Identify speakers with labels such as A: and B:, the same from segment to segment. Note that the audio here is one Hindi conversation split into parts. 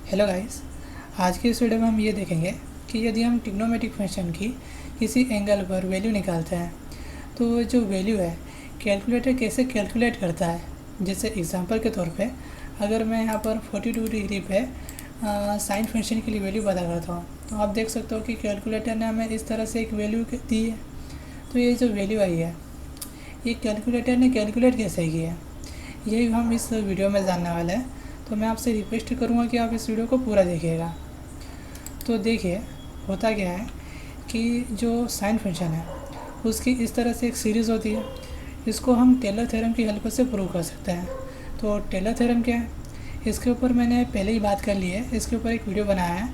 A: Hello guys. आज की इस वीडियो में हम ये देखेंगे कि यदि हम ट्रिग्नोमेट्रिक फंक्शन की किसी एंगल पर वैल्यू निकालते हैं तो जो वैल्यू है कैलकुलेटर कैसे कैलकुलेट करता है। जैसे एग्जांपल के तौर पे अगर मैं यहाँ पर 42 डिग्री पे साइन फंक्शन के लिए वैल्यू पता करता हूँ तो आप देख सकते हो कि कैलकुलेटर ने हमें इस तरह से एक वैल्यू दी है। तो ये जो वैल्यू आई है ये कैलकुलेटर ने कैलकुलेट कैसे की है, यही हम इस वीडियो में जानने वाले हैं। तो मैं आपसे रिक्वेस्ट करूँगा कि आप इस वीडियो को पूरा देखिएगा। तो देखिए होता क्या है कि जो साइन फंक्शन है उसकी इस तरह से एक सीरीज़ होती है। इसको हम टेलर थ्योरम की हेल्प से प्रूव कर सकते हैं। तो टेलर थ्योरम क्या है, इसके ऊपर मैंने पहले ही बात कर ली है। इसके ऊपर एक वीडियो बनाया है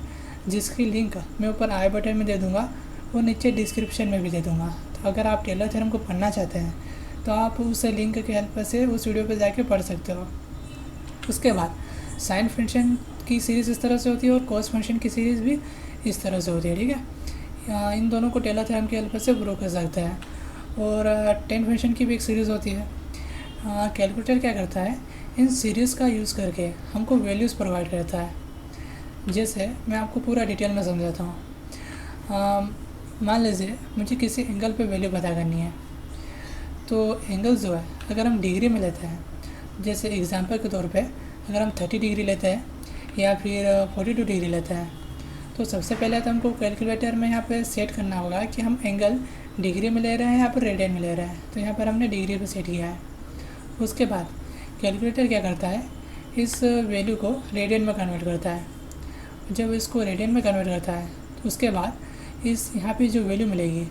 A: जिसकी लिंक मैं ऊपर आई बटन में दे दूँगा और नीचे डिस्क्रिप्शन में भी दे दूँगा। तो अगर आप टेलर थ्योरम को पढ़ना चाहते हैं तो आप उस लिंक की हेल्प से उस वीडियो पर जाके पढ़ सकते हो। उसके बाद साइन फंक्शन की सीरीज़ इस तरह से होती है और कॉस फंक्शन की सीरीज़ भी इस तरह से होती है। ठीक है, इन दोनों को टेलर थ्योरम की हेल्प से प्रूव कर सकते हैं। और टेन फंक्शन की भी एक सीरीज़ होती है। कैलकुलेटर क्या करता है, इन सीरीज़ का यूज़ करके हमको वैल्यूज़ प्रोवाइड करता है। जैसे मैं आपको पूरा डिटेल में समझाता हूँ। मान लीजिए मुझे किसी एंगल पे वैल्यू पता करनी है। तो एंगल जो है अगर हम डिग्री में लेते हैं, जैसे एग्जांपल के तौर पे अगर हम 30 डिग्री लेते हैं या फिर 42 डिग्री लेते हैं तो सबसे पहले तो हमको कैलकुलेटर में यहाँ पे सेट करना होगा कि हम एंगल डिग्री में ले रहे हैं या फिर रेडियन में ले रहे हैं। तो यहाँ पर हमने डिग्री पे सेट किया है। उसके बाद कैलकुलेटर क्या करता है, इस वैल्यू को रेडियन में कन्वर्ट करता है। जब इसको रेडियन में कन्वर्ट करता है तो उसके बाद इस यहाँ पर जो वैल्यू मिलेगी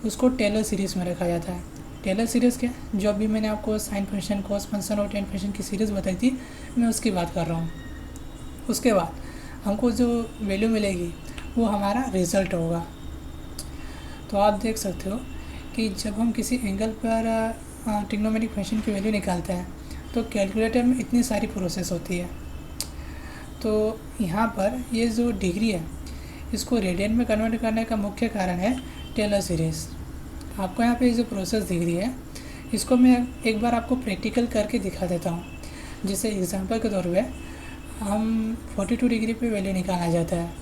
A: उसको टेलर सीरीज़ में रखा जाता है। टेलर सीरीज़ क्या, जो अभी मैंने आपको साइन फंक्शन, कॉस फंक्शन और टेन फंक्शन की सीरीज़ बताई थी, मैं उसकी बात कर रहा हूँ। उसके बाद हमको जो वैल्यू मिलेगी वो हमारा रिज़ल्ट होगा। तो आप देख सकते हो कि जब हम किसी एंगल पर ट्रिग्नोमेट्रिक फंक्शन की वैल्यू निकालते हैं तो कैलकुलेटर में इतनी सारी प्रोसेस होती है। तो यहाँ पर ये जो डिग्री है इसको रेडियन में कन्वर्ट करने का मुख्य कारण है टेलर सीरीज़। आपको यहाँ पे जो प्रोसेस दिख रही है इसको मैं एक बार आपको प्रैक्टिकल करके दिखा देता हूँ। जैसे एग्जांपल के तौर पे हम 42 डिग्री पे वैल्यू निकालना चाहता है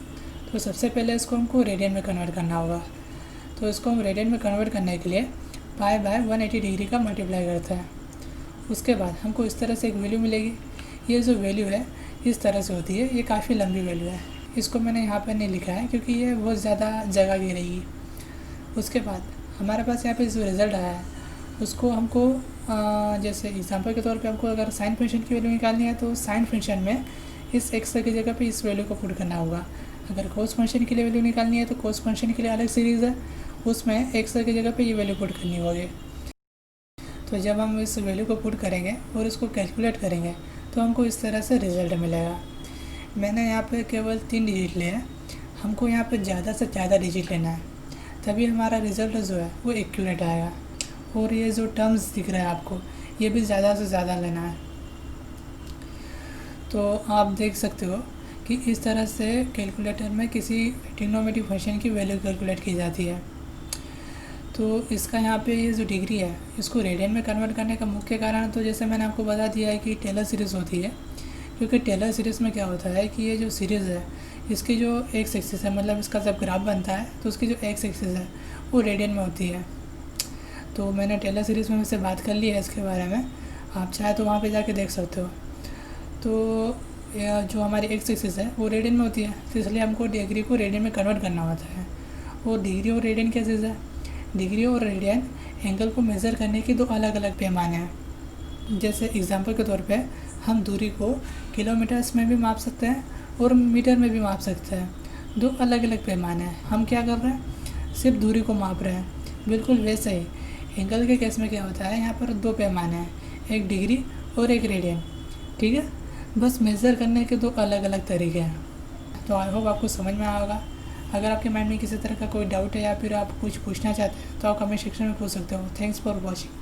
A: तो सबसे पहले इसको हमको रेडियन में कन्वर्ट करना होगा। तो इसको हम रेडियन में कन्वर्ट करने के लिए पाई बाय 180 डिग्री का मल्टीप्लाई करता है। उसके बाद हमको इस तरह से एक वैल्यू मिलेगी। ये जो वैल्यू है इस तरह से होती है, ये काफ़ी लंबी वैल्यू है। इसको मैंने यहाँ पर नहीं लिखा है क्योंकि ये बहुत ज़्यादा जगह घेरेगी। उसके बाद हमारे पास यहाँ पे जो रिज़ल्ट आया है उसको हमको जैसे एग्जांपल के तौर पे हमको अगर साइन फंक्शन की वैल्यू निकालनी है तो साइन फंक्शन में इस एक्स की जगह पे इस वैल्यू को पुट करना होगा। अगर कोस फंक्शन के लिए वैल्यू निकालनी है तो कोस फंक्शन के लिए अलग सीरीज़ है, उसमें एक्स की जगह पे ये वैल्यू पुट करनी होगी। तो जब हम इस वैल्यू को पुट करेंगे और इसको कैलकुलेट करेंगे तो हमको इस तरह से रिज़ल्ट मिलेगा। मैंने यहाँ पर केवल 3 डिजिट लिए हैं, हमको यहाँ पर ज़्यादा से ज़्यादा डिजिट लेना है तभी हमारा रिज़ल्ट जो है वो एक्यूरेट आएगा। और ये जो टर्म्स दिख रहा है आपको ये भी ज़्यादा से ज़्यादा लेना है। तो आप देख सकते हो कि इस तरह से कैलकुलेटर में किसी ट्रिग्नोमेट्रिक फंक्शन की वैल्यू कैलकुलेट की जाती है। तो इसका यहाँ पे ये जो डिग्री है इसको रेडियन में कन्वर्ट करने का मुख्य कारण तो जैसे मैंने आपको बता दिया है कि टेलर सीरीज़ होती है। क्योंकि टेलर सीरीज़ में क्या होता है कि ये जो सीरीज़ है इसकी जो एक्स एक्सिस है, मतलब इसका जब ग्राफ बनता है तो उसकी जो एक्स एक्सिस है वो रेडियन में होती है। तो मैंने टेलर सीरीज़ में से बात कर ली है इसके बारे में, आप चाहे तो वहाँ पे जाके देख सकते हो। तो जो हमारी एक्स एक्सिस है वो रेडियन में होती है, तो इसलिए हमको डिग्री को रेडियन में कन्वर्ट करना होता है। और डिग्री और रेडियन क्या चीज़ है, डिग्री और रेडियन एंगल को मेज़र करने के दो अलग अलग पैमाने हैं। जैसे एग्जांपल के तौर पे हम दूरी को किलोमीटर्स में भी माप सकते हैं और मीटर में भी माप सकते हैं। दो अलग अलग पैमाने हैं। हम क्या कर रहे हैं, सिर्फ दूरी को माप रहे हैं। बिल्कुल वैसे ही एंगल के केस में क्या होता है, यहाँ पर 2 पैमाने हैं, एक डिग्री और एक रेडियन। ठीक है, बस मेज़र करने के 2 अलग अलग तरीके हैं। तो आई होप आपको समझ में आया होगा। अगर आपके माइंड में किसी तरह का कोई डाउट है या फिर आप कुछ पूछना चाहते हैं तो आप कमेंट सेक्शन में पूछ सकते हो। Thanks for watching.